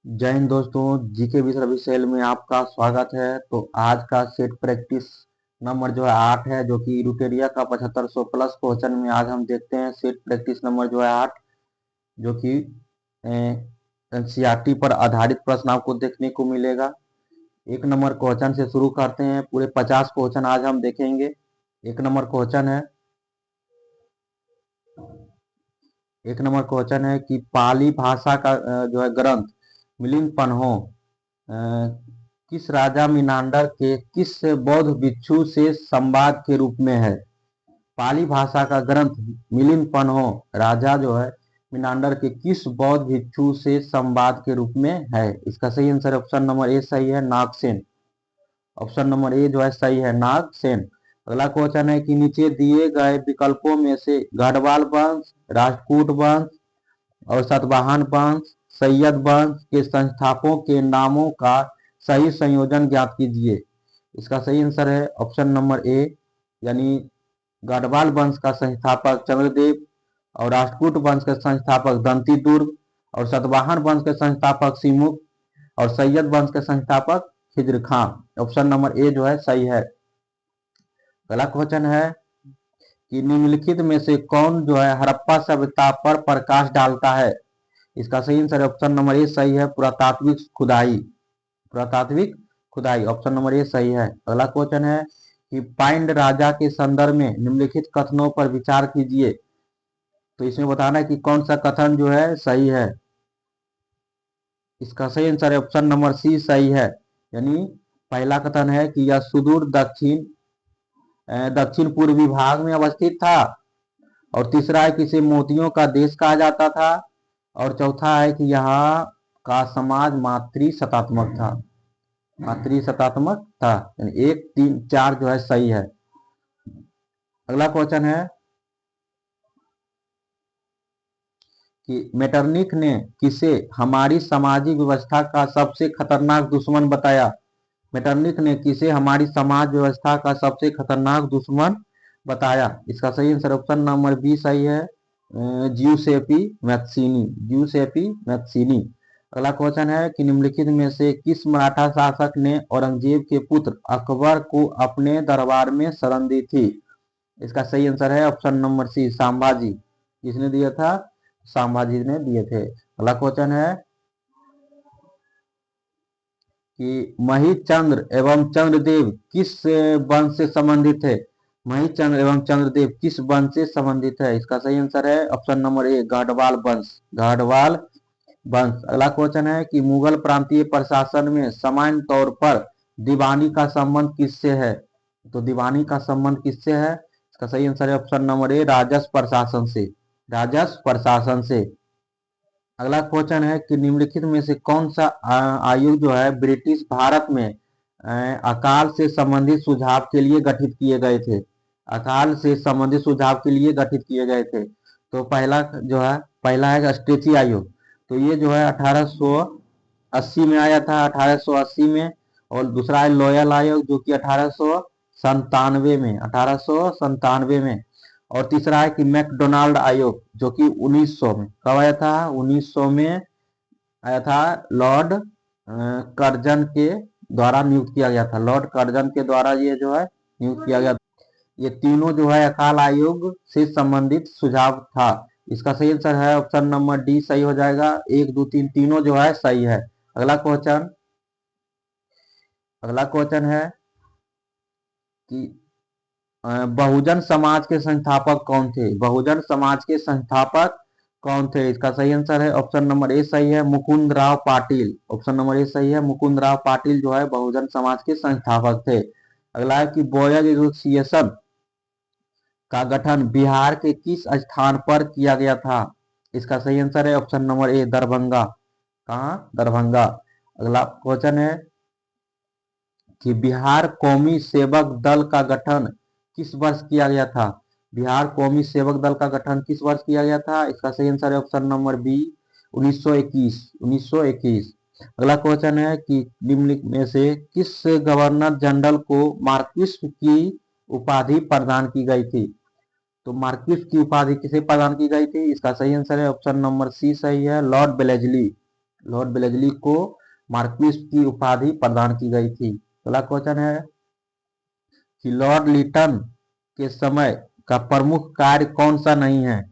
जय हिंद दोस्तों। जीके भी सर्विस सेल में आपका स्वागत है। तो आज का सेट प्रैक्टिस नंबर जो है 8 है, जो कि रूटेरिया का 7500 प्लस क्वेश्चन में आज हम देखते हैं। सेट प्रैक्टिस नंबर जो है 8, जो कि एनसीईआरटी पर आधारित प्रश्न आपको देखने को मिलेगा। एक नंबर क्वेश्चन से शुरू करते हैं। पूरे 50 क्वेश्चन आज हम देखेंगे। एक नंबर क्वेश्चन है एक नंबर क्वेश्चन है कि पाली भाषा का जो है ग्रंथ मिलिंद पन्हो किस राजा मिनांडर के किस बौद्ध भिक्षु से संवाद के रूप में है। पाली भाषा का ग्रंथ मिलिंद पन्हो राजा जो है मिनांडर के किस बौद्ध भिक्षु से संवाद के रूप में है। इसका सही आंसर ऑप्शन नंबर ए सही है, नागसेन। ऑप्शन नंबर ए जो है सही है, नागसेन। अगला क्वेश्चन है कि नीचे दिए गए विकल्पों में से गढ़वाल वंश, राजपूत वंश और सातवाहन वंश, सैयद वंश के संस्थापकों के नामों का सही संयोजन ज्ञात कीजिए। इसका सही आंसर है ऑप्शन नंबर ए, यानी गढ़वाल वंश का संस्थापक चंद्रदेव और राजपूत वंश के संस्थापक दंती दुर्ग और सातवाहन वंश के संस्थापक सिमुक और सैयद वंश के संस्थापक खिज्र खां। ऑप्शन नंबर ए जो है सही है। अगला क्वेश्चन है कि निम्नलिखित में से कौन जो है हड़प्पा सभ्यता पर प्रकाश डालता है। इसका सही आंसर ऑप्शन नंबर ए सही है, पुरातात्विक खुदाई। पुरातात्विक खुदाई ऑप्शन नंबर ए सही है। अगला क्वेश्चन है कि पांड्य राजा के संदर्भ में निम्नलिखित कथनों पर विचार कीजिए। तो इसमें बताना है कि कौन सा कथन जो है सही है। इसका सही आंसर है ऑप्शन नंबर सी सही है, यानी पहला कथन है कि यह सुदूर दक्षिण पूर्वी भाग में अवस्थित था। और तीसरा है कि इसे मोतियों का देश कहा जाता था। और चौथा है कि यहाँ का समाज मातृ सत्तात्मक था। मातृ सत्तात्मक था, यानी 1, 3, 4 जो है सही है। अगला क्वेश्चन है कि मेटरनिख ने किसे हमारी सामाजिक व्यवस्था का सबसे खतरनाक दुश्मन बताया। मेटरनिख ने किसे हमारी समाज व्यवस्था का सबसे खतरनाक दुश्मन बताया। इसका सही आंसर ऑप्शन नंबर बी सही है, जियुसेपी मैक्सिनी। जियुसेपी मैक्सिनी। अगला क्वेश्चन है कि निम्नलिखित में से किस मराठा शासक ने औरंगजेब के पुत्र अकबर को अपने दरबार में शरण दी थी। इसका सही आंसर है ऑप्शन नंबर सी, संभाजी। किसने दिया था? संभाजी ने दिए थे। अगला क्वेश्चन है कि महिचंद्र एवं चंद्रदेव किस वंश से संबंधित है। महिचंद्र एवं चंद्रदेव किस वंश से संबंधित है। इसका सही आंसर है ऑप्शन नंबर ए, गढ़वाल वंश। गढ़वाल वंश। अगला क्वेश्चन है कि मुगल प्रांतीय प्रशासन में सामान्य तौर पर दीवानी का संबंध किससे है। तो दीवानी का संबंध किससे है। इसका सही आंसर है ऑप्शन नंबर ए, राजस्व प्रशासन से। राजस्व प्रशासन से। अगला क्वेश्चन है कि निम्नलिखित में से कौन सा आयोग जो है ब्रिटिश भारत में अकाल से संबंधित सुझाव के लिए गठित किए गए थे। अकाल से संबंधित सुझाव के लिए गठित किए गए थे। तो पहला है स्ट्रेची आयोग। तो ये जो है 1880 में आया था, 1880 में। और दूसरा है लोयल आयोग, जो कि 1897 में, 1897 में। और तीसरा है कि मैकडोनाल्ड आयोग, जो कि 1900 में। कब आया था? 1900 में आया था। लॉर्ड कर्जन के द्वारा नियुक्त किया गया था। लॉर्ड कर्जन के द्वारा ये जो है नियुक्त किया गया। ये तीनों जो है अकाल आयोग से संबंधित सुझाव था। इसका सही आंसर है ऑप्शन नंबर डी सही हो जाएगा। 1, 2, 3 तीनों जो है सही है। अगला क्वेश्चन है कि बहुजन समाज के संस्थापक कौन थे। बहुजन समाज के संस्थापक कौन थे। इसका सही आंसर है ऑप्शन नंबर ए सही है, Mukund Rao Patil. Option number A सही है, मुकुंद राव पाटिल जो है बहुजन समाज के संस्थापक थे। अगला है कि बॉयज एसोसिएशन का गठन बिहार के किस स्थान पर किया गया था। इसका सही आंसर है ऑप्शन नंबर ए, दरभंगा। कहाँ? दरभंगा। अगला क्वेश्चन है कि बिहार कौमी सेवक दल का गठन किस वर्ष किया गया था। बिहार कौमी सेवक दल का गठन किस वर्ष किया गया था। इसका सही आंसर है ऑप्शन नंबर बी, 1921। 1921। अगला क्वेश्चन है कि निम्नलिखित में से किस गवर्नर जनरल को मार्क्विस की उपाधि प्रदान की गई थी। तो मार्क्विस की उपाधि किसे प्रदान की गई थी। इसका सही आंसर है ऑप्शन नंबर सी सही है, लॉर्ड वेलेस्ली। लॉर्ड वेलेस्ली को मार्क्विस की उपाधि प्रदान की गई थी। अगला क्वेश्चन है कि लॉर्ड लिटन के समय का प्रमुख कार्य कौन सा नहीं है।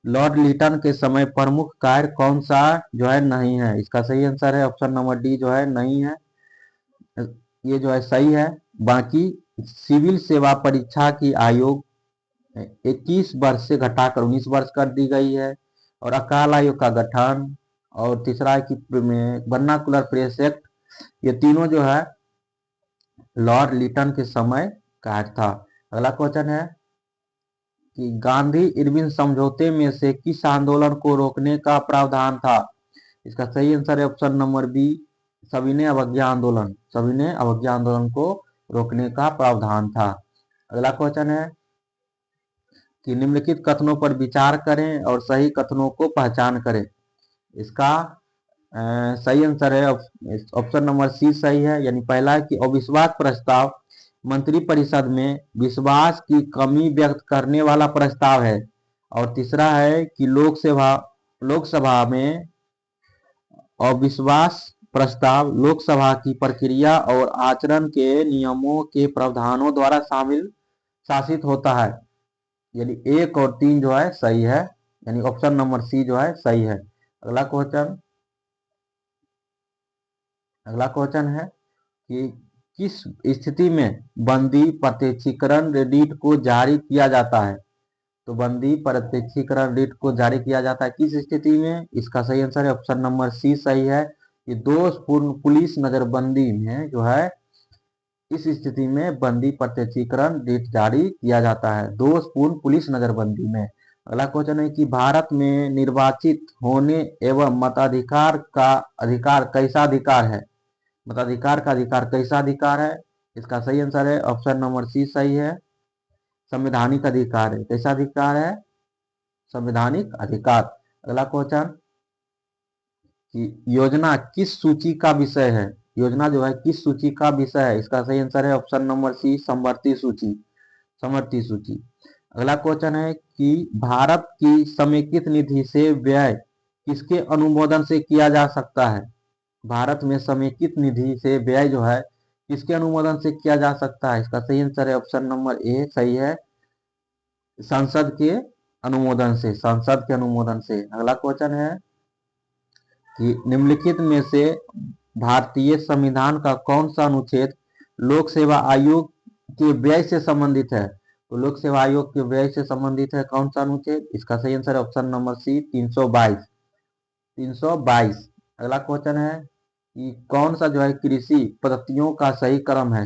लॉर्ड लिटन के समय प्रमुख कार्य कौन सा जो है नहीं है। इसका सही आंसर है ऑप्शन नंबर डी जो है नहीं है, ये जो है सही है। बाकी सिविल सेवा परीक्षा की आयोग 21 वर्ष से घटाकर 19 वर्ष कर दी गई है, और अकाल आयोग का गठन, और तीसरा है कि वर्नाकुलर प्रेस एक्ट, ये तीनों जो है लॉर्ड लिटन के समय कार्य था। अगला क्वेश्चन है कि गांधी इरविन समझौते में से किस आंदोलन को रोकने का प्रावधान था। इसका सही आंसर है ऑप्शन नंबर बी, सविनय अवज्ञा आंदोलन। सविनय अवज्ञा आंदोलन को रोकने का प्रावधान था। अगला क्वेश्चन है कि निम्नलिखित कथनों पर विचार करें और सही कथनों को पहचान करें। इसका सही आंसर है ऑप्शन नंबर सी सही है, यानी पहला है कि अविश्वास प्रस्ताव मंत्रिपरिषद में विश्वास की कमी व्यक्त करने वाला प्रस्ताव है, और तीसरा है कि लोकसभा में अविश्वास प्रस्ताव लोकसभा की प्रक्रिया और आचरण के नियमों के प्रावधानों द्वारा शासित होता है। यानी 1 और 3 जो है सही है, यानी ऑप्शन नंबर सी जो है सही है। अगला क्वेश्चन है कि किस स्थिति में बंदी प्रत्यक्षीकरण रीट को जारी किया जाता है। तो बंदी प्रत्यक्षीकरण रीट को जारी किया जाता है किस स्थिति में। इसका सही आंसर है ऑप्शन नंबर सी सही है। ये दोषपूर्ण पुलिस नजरबंदी में जो है इस स्थिति में बंदी प्रत्यक्षीकरण रीट जारी किया जाता है, दोषपूर्ण पुलिस नजरबंदी में। अगला क्वेश्चन है कि भारत में निर्वाचित होने एवं मताधिकार का अधिकार कैसा अधिकार है। मताधिकार का अधिकार कैसा अधिकार है। इसका सही आंसर है ऑप्शन नंबर सी सही है, संवैधानिक अधिकार है। कैसा अधिकार है, संवैधानिक अधिकार। अगला क्वेश्चन कि योजना किस सूची का विषय है। योजना जो है किस सूची का विषय है। इसका सही आंसर है ऑप्शन नंबर सी, समवर्ती सूची। समवर्ती सूची। अगला क्वेश्चन है कि भारत की समेकित निधि से व्यय किसके अनुमोदन से किया जा सकता है। भारत में समेकित निधि से व्यय जो है किसके अनुमोदन से किया जा सकता है। इसका सही आंसर है ऑप्शन नंबर ए सही है, संसद के अनुमोदन से। संसद के अनुमोदन से। अगला क्वेश्चन है कि निम्नलिखित में से भारतीय संविधान का कौन सा अनुच्छेद लोक सेवा आयोग के व्यय से संबंधित है। तो लोक सेवा आयोग के व्यय से संबंधित है कौन सा अनुच्छेद। इसका सही आंसर है ऑप्शन नंबर सी, 322। 322। अगला क्वेश्चन है कि कौन सा जो है कृषि पद्धतियों का सही क्रम है।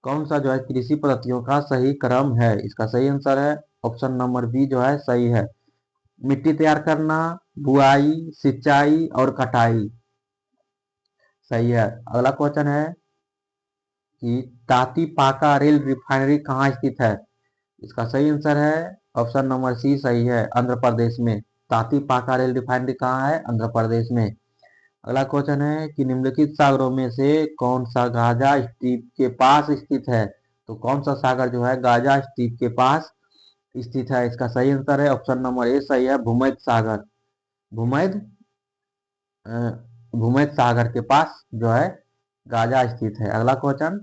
कौन सा जो है कृषि पद्धतियों का सही क्रम है। इसका सही आंसर है ऑप्शन नंबर बी जो है सही है, मिट्टी तैयार करना, बुआई, सिंचाई और कटाई। सही है। अगला क्वेश्चन है कि ताती पाका रेल रिफाइनरी कहाँ स्थित है। इसका सही आंसर है ऑप्शन नंबर सी सही है, आंध्र प्रदेश में। ताती पाका रेल रिफाइनरी कहाँ है, आंध्र प्रदेश में। अगला क्वेश्चन है कि निम्नलिखित सागरों में से कौन सा गाजा स्ट्रीप के पास स्थित है। तो कौन सा सागर जो है गाजा स्ट्रीप के पास स्थित है। इसका सही आंसर है ऑप्शन नंबर ए सही है, भूमध्य सागर। भूमध्य भूमध्य सागर के पास जो है गाजा स्थित है। अगला क्वेश्चन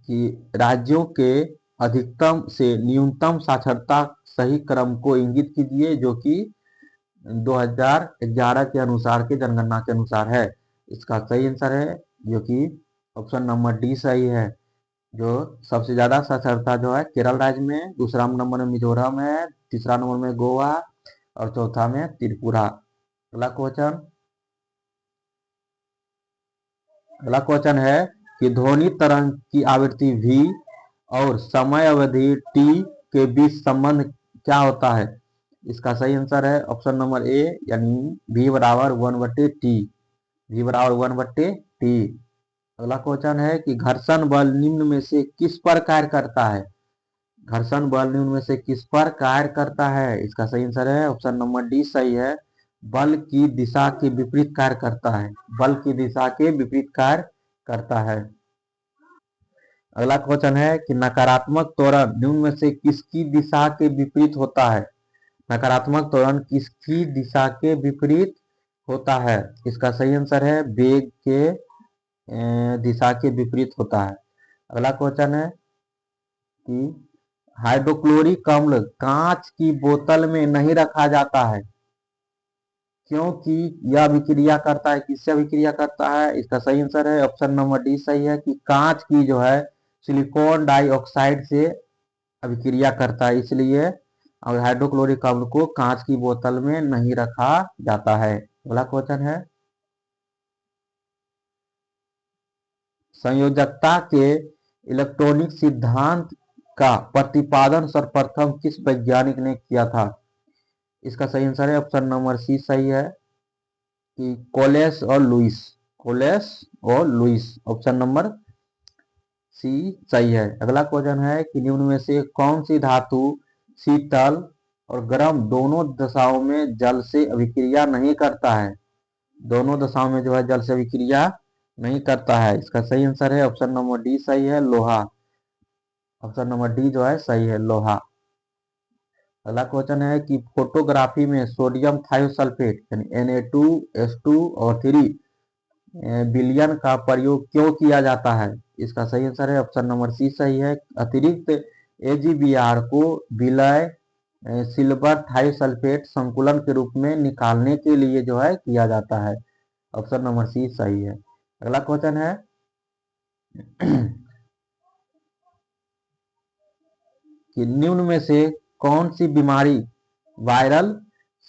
कि राज्यों के अधिकतम से न्यूनतम साक्षरता सही क्रम को इंगित कीजिए, जो कि 2011 के अनुसार के जनगणना के अनुसार है। इसका सही आंसर है जो कि ऑप्शन नंबर डी सही है। जो सबसे ज्यादा साक्षरता जो है केरल राज्य में, दूसरा नंबर में मिजोरम है, तीसरा नंबर में गोवा और चौथा में त्रिपुरा। अगला क्वेश्चन है कि ध्वनि तरंग की आवृत्ति v और समय अवधि t के बीच संबंध क्या होता है। इसका सही आंसर है ऑप्शन नंबर ए, यानी v बराबर 1/t। v बराबर 1/t। अगला क्वेश्चन है कि घर्षण बल निम्न में से किस पर कार्य करता है। घर्षण बल निम्न में से किस पर कार्य करता है। इसका सही आंसर है ऑप्शन नंबर डी सही है, बल की दिशा के विपरीत कार्य करता है। बल की दिशा के विपरीत कार्य करता है। अगला क्वेश्चन है कि नकारात्मक त्वरण निम्न में से किसकी दिशा के विपरीत होता है। नकारात्मक त्वरण किसकी दिशा के विपरीत होता है? इसका सही आंसर है वेग के दिशा के विपरीत होता है। अगला क्वेश्चन है कि हाइड्रोक्लोरिक अम्ल कांच की बोतल में नहीं रखा जाता है क्योंकि यह अभिक्रिया करता है, किससे अभिक्रिया करता है? इसका सही आंसर है ऑप्शन नंबर डी सही है कि कांच की जो है सिलिकॉन डाइऑक्साइड से अभिक्रिया करता है, इसलिए और हाइड्रोक्लोरिक अम्ल को कांच की बोतल में नहीं रखा जाता है। अगला क्वेश्चन है संयोजकता के इलेक्ट्रॉनिक सिद्धांत का प्रतिपादन सर्वप्रथम किस वैज्ञानिक ने किया था? इसका सही आंसर है ऑप्शन नंबर सी सही है कि कोलेस और लुइस। कोलेस और लुइस ऑप्शन नंबर सी सही है। अगला क्वेश्चन है कि निम्न में से कौन सी धातु शीतल और गर्म दोनों दशाओं में जल से अभिक्रिया नहीं करता है? दोनों दशाओं में जो है जल से अभिक्रिया नहीं करता है। इसका सही आंसर है ऑप्शन नंबर डी सही है लोहा। ऑप्शन नंबर डी जो है सही है लोहा। अगला क्वेश्चन है कि फोटोग्राफी में सोडियम थायोसल्फेट यानी Na2S2 और 3 विलयन का प्रयोग क्यों किया जाता है? इसका सही आंसर है ऑप्शन नंबर सी सही है। अतिरिक्त AgBr को विलय सिल्वर थायोसल्फेट संकुलन के रूप में निकालने के लिए जो है किया जाता है। ऑप्शन नंबर सी सही है। अगला क्वेश्चन है कि निम्न में से कौन सी बीमारी वायरल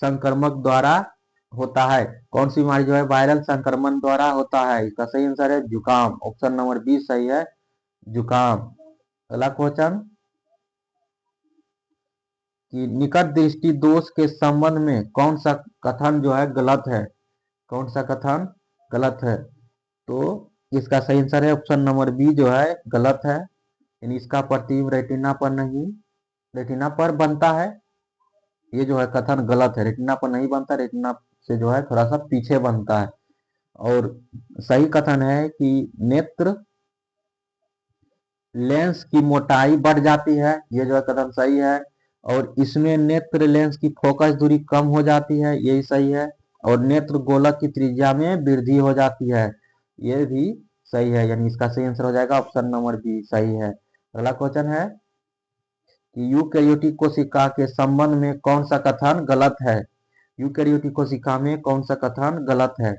संक्रमण द्वारा होता है? कौन सी बीमारी जो है वायरल संक्रमण द्वारा होता है? इसका सही आंसर है जुकाम। ऑप्शन नंबर बी सही है जुकाम। अगला क्वेश्चन कि निकट दृष्टि दोष के संबंध में कौन सा कथन जो है गलत है? कौन सा कथन गलत है? तो इसका सही आंसर है ऑप्शन नंबर बी जो है गलत है, यानी इसका प्रतिबिंब रेटिना पर नहीं, रेटिना पर बनता है। ये जो है कथन गलत है, रेटिना पर नहीं बनता, रेटिना से जो है थोड़ा सा पीछे बनता है। और सही कथन है कि नेत्र लेंस की मोटाई बढ़ जाती है, ये जो है कथन सही है। और इसमें नेत्र लेंस की फोकस दूरी कम हो जाती है, यही सही है। और नेत्र गोलक की त्रिज्या में वृद्धि हो जाती है, ये भी सही है, यानी इसका सही आंसर हो जाएगा ऑप्शन नंबर बी सही है। अगला क्वेश्चन है कि यूकैरियोटिक कोशिका के संबंध में कौन सा कथन गलत है? यूकैरियोटिक कोशिका में कौन सा कथन गलत है?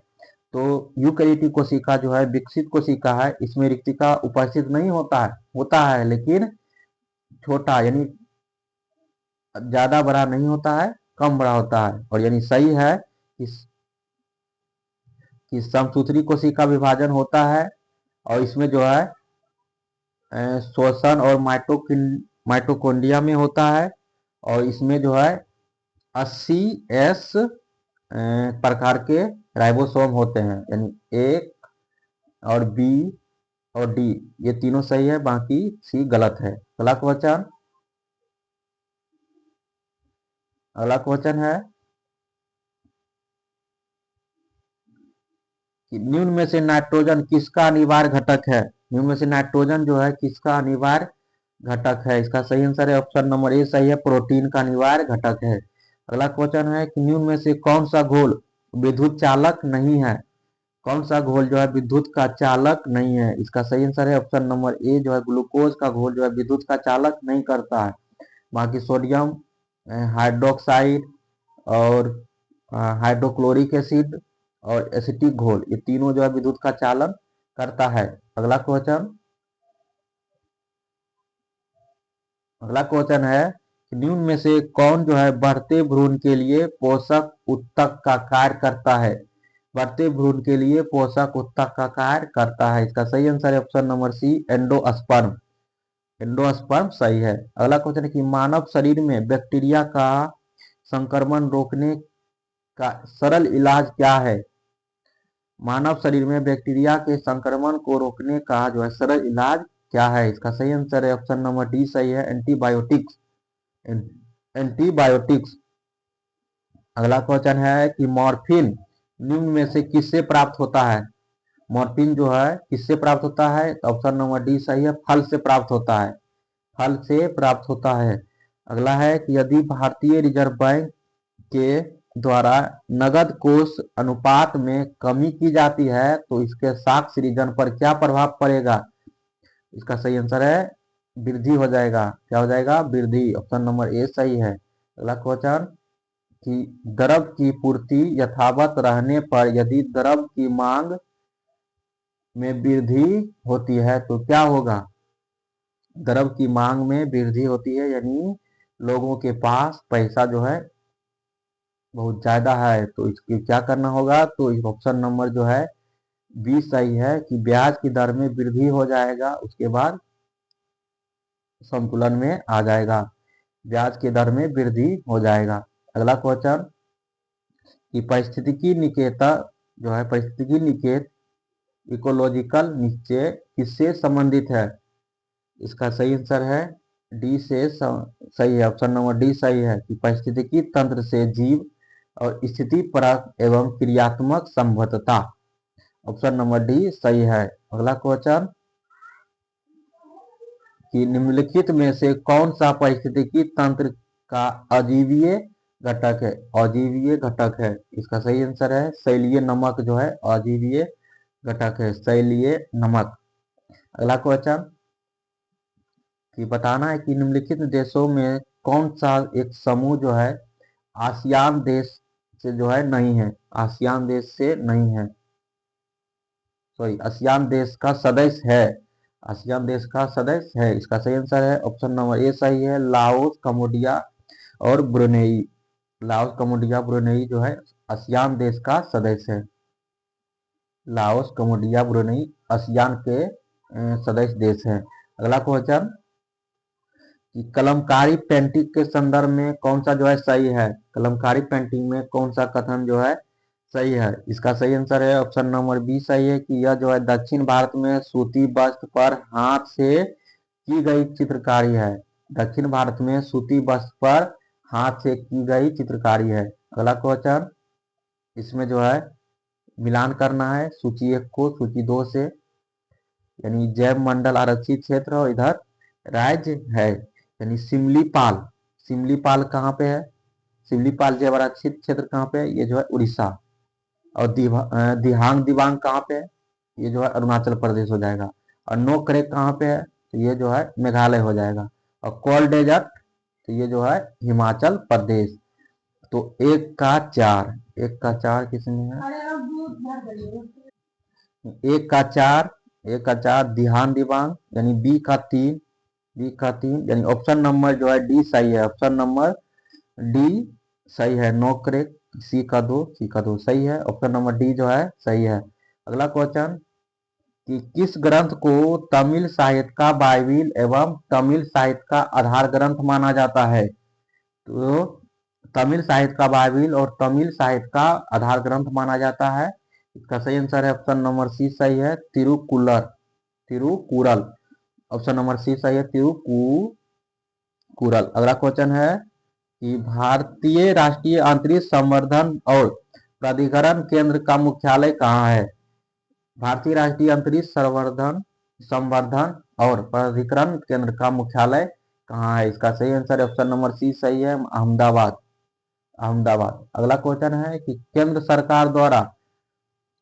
तो यूकैरियोटिक कोशिका जो है विकसित कोशिका है, इसमें रिक्तिका उपस्थित नहीं होता है लेकिन छोटा, यानी ज्यादा बड़ा नहीं होता है, कम बड़ा होता है। और यानी सही है कि समसूत्री कोशिका विभाजन होता है और इसमें जो है श्वसन और माइटोकॉन्ड्रिया में होता है। और इसमें जो है 80S प्रकार के राइबोसोम होते हैं, यानी ए और बी और डी ये तीनों सही है, बाकी सी गलत है। अगला क्वेश्चन है कि निम्न में से नाइट्रोजन किसका अनिवार्य घटक है? निम्न में से नाइट्रोजन जो है किसका अनिवार्य घटक है? इसका सही आंसर है ऑप्शन नंबर ए सही है, प्रोटीन का अनिवार्य घटक है। अगला क्वेश्चन है कि निम्न में से कौन सा घोल विद्युत चालक नहीं है? कौन सा घोल जो है विद्युत का चालक नहीं है? इसका सही आंसर है ऑप्शन नंबर ए जो है ग्लूकोज का घोल जो है विद्युत का चालक नहीं करता है। बाकी सोडियम हाइड्रोक्साइड और हाइड्रोक्लोरिक एसिड और एसिटिक घोल ये तीनों जो है विद्युत का चालन करता है। अगला क्वेश्चन है कि निम्न में से कौन जो है बढ़ते भ्रूण के लिए पोषक उत्तक का कार्य करता है? बढ़ते भ्रूण के लिए पोषक उत्तक का कार्य करता है, इसका सही आंसर है option number C endosperm. Endosperm सही है। अगला क्वेश्चन है कि मानव शरीर में बैक्टीरिया का संक्रमण रोकने का सरल इलाज क्या है? मानव शरीर में बैक्टीरिया के संक्रमण को रोकने का जो है सरल इलाज क्या है? इसका सही आंसर है ऑप्शन नंबर डी सही है एंटीबायोटिक्स। एंटीबायोटिक्स। अगला क्वेश्चन है कि मॉर्फिन निम्न में से किससे प्राप्त होता है? मॉर्फिन जो है किससे प्राप्त होता है? ऑप्शन नंबर डी सही है, फल से प्राप्त होता है, फल से प्राप्त होता है। अगला है कि यदि भारतीय रिजर्व बैंक के द्वारा नगद कोष अनुपात में कमी की जाती है तो इसके साख सृजन पर क्या प्रभाव पड़ेगा? इसका सही आंसर है वृद्धि हो जाएगा। क्या हो जाएगा? वृद्धि। ऑप्शन नंबर ए सही है। अगला क्वेश्चन कि द्रव्य की पूर्ति यथावत रहने पर यदि द्रव्य की मांग में वृद्धि होती है तो क्या होगा? द्रव्य की मांग में वृद्धि होती है यानी लोगों के पास पैसा जो है बहुत ज्यादा है तो इसकी क्या करना होगा? तो इस ऑप्शन नंबर जो है बी सही है कि ब्याज की दर में वृद्धि हो जाएगा, उसके बाद संतुलन में आ जाएगा, ब्याज की दर में वृद्धि हो जाएगा। अगला क्वेश्चन कि पारिस्थितिकी निकेता जो है पारिस्थितिकी निकेत इकोलॉजिकल निश्चय किससे संबंधित है? इसका सही आंसर है डी से सही है। ऑप्शन नंबर डी सही है कि पारिस्थितिकी तंत्र से जीव और स्थिति परक एवं क्रियात्मक संबद्धता। ऑप्शन नंबर डी सही है। अगला क्वेश्चन कि निम्नलिखित में से कौन सा पारिस्थितिकी तंत्र का अजीवीय घटक है? अजीवीय घटक है। इसका सही आंसर है शैलीय नमक जो है अजीवीय घटक है, शैलीय नमक। अगला क्वेश्चन कि बताना है कि निम्नलिखित देशों में कौन सा एक समूह जो है आसियान देश से जो है नहीं है? आसियान देश से नहीं है, सॉरी आसियान देश का सदस्य है, आसियान देश का सदस्य है। इसका सही आंसर है ऑप्शन नंबर ए सही है लाओस, कंबोडिया और ब्रुनेई। लाओस, कंबोडिया, ब्रुनेई जो है आसियान देश का सदस्य है। लाओस, कंबोडिया, ब्रुनेई आसियान के सदस्य देश है। अगला क्वेश्चन कि कलमकारी पेंटिंग के संदर्भ में कौन सा जो है सही है? कलमकारी पेंटिंग में कौन सा कथन जो है सही है? इसका सही आंसर है ऑप्शन नंबर बी सही है कि यह जो है दक्षिण भारत में सूती वस्त्र पर हाथ से की गई चित्रकारी है। दक्षिण भारत में सूती वस्त्र पर हाथ से की गई चित्रकारी है। अगला क्वेश्चन इसमें जो है मिलान करना है सूची 1 को सूची 2 से, यानी जैव मंडल आरक्षित क्षेत्र और इधर राज्य है, यानी सिमलीपाल। सिमलीपाल कहाँ पे है? सिमलीपाल जैव आरक्षित क्षेत्र कहाँ पे है? ये जो है उड़ीसा। और दिहांग दिबांग कहाँ पे है? ये जो है अरुणाचल प्रदेश हो जाएगा। और नो क्रेक कहाँ पे है? तो ये जो है मेघालय हो जाएगा। और कोल डेजर्ट तो ये जो है हिमाचल प्रदेश। तो 1 का 4, 1 का 4 किसमें है? 1 का 4, 1 का 4 दिहान दिबांग यानी बी का 3, बी का 3 यानी ऑप्शन नंबर जो है डी सही है। ऑप्शन नंबर डी सही है। नो क्रेक सी का 2, सी का 2 सही है। ऑप्शन नंबर डी जो है सही है। अगला क्वेश्चन कि किस ग्रंथ को तमिल साहित्य का बाइबिल एवं तमिल साहित्य का आधार ग्रंथ माना जाता है? तो तमिल साहित्य का बाइबिल और तमिल साहित्य का आधार ग्रंथ माना जाता है। इसका सही आंसर है ऑप्शन नंबर सी सही है तिरुकुलर, तिरुकुरल। ऑप्शन नंबर सी सही है तिरुकुरल। अगला क्वेश्चन है कि भारतीय राष्ट्रीय अंतरिक्ष संवर्धन और प्राधिकरण केंद्र का मुख्यालय कहाँ है? भारतीय राष्ट्रीय अंतरिक्ष संवर्धन और प्राधिकरण केंद्र का मुख्यालय कहाँ है? इसका सही आंसर ऑप्शन नंबर सी सही है अहमदाबाद, अहमदाबाद। अगला क्वेश्चन है कि केंद्र सरकार द्वारा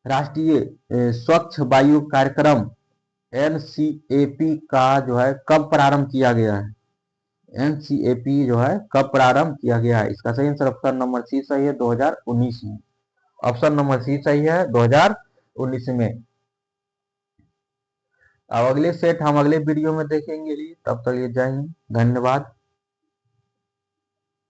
राष्ट्रीय स्वच्छ वायु कार्यक्रम एनसीएपी का जो है कब प्रारंभ किया गया है? एनसीएपी जो है कब प्रारंभ किया गया है? इसका सही आंसर ऑप्शन नंबर सी सही है 2019 में। ऑप्शन नंबर सी सही है 2019 में। अब अगले सेट हम अगले वीडियो में देखेंगे। तब तक ये जय हिंद, धन्यवाद।